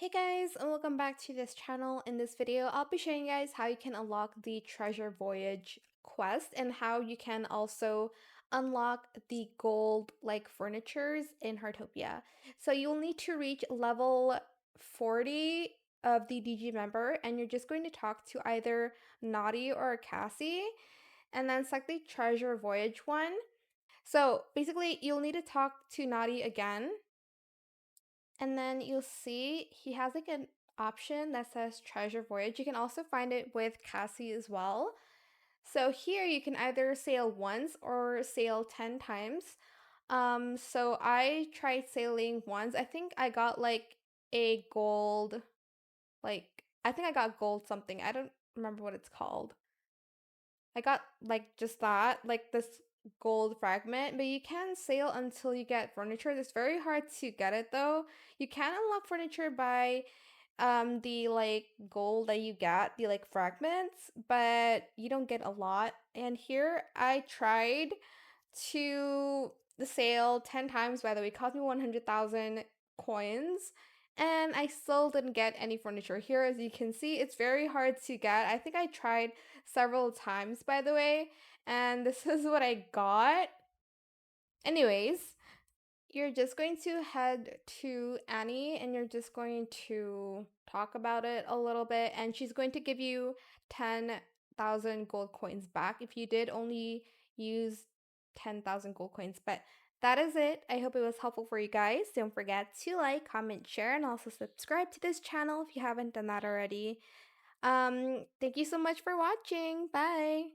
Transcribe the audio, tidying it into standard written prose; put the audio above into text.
Hey guys, and welcome back to this channel. In this video, I'll be showing you guys how you can unlock the Treasure Voyage quest and how you can also unlock the gold like furnitures in Heartopia. So you'll need to reach level 40 of the DG member, and you're just going to talk to either Naughty or Cassie, and then select the Treasure Voyage one. So basically, you'll need to talk to Naughty again, and then you'll see he has like an option that says Treasure Voyage. You can also find it with Cassie as well. So here you can either sail once or sail 10 times. So I tried sailing once. I think I got like a gold, like I think I got gold something. I don't remember what it's called. I got like just that, like this gold fragment, but you can sail until you get furniture. It's very hard to get it though. You can unlock furniture by the like gold that you get, the like fragments, but you don't get a lot. And here I tried to sail 10 times, by the way. It cost me 100,000 coins, and I still didn't get any furniture. Here, as you can see, it's very hard to get. I think I tried several times, by the way, and this is what I got. Anyways, you're just going to head to Annie and you're just going to talk about it a little bit, and she's going to give you 10,000 gold coins back if you did only use 10,000 gold coins. But that is it. I hope it was helpful for you guys. Don't forget to like, comment, share, and also subscribe to this channel if you haven't done that already. Thank you so much for watching. Bye.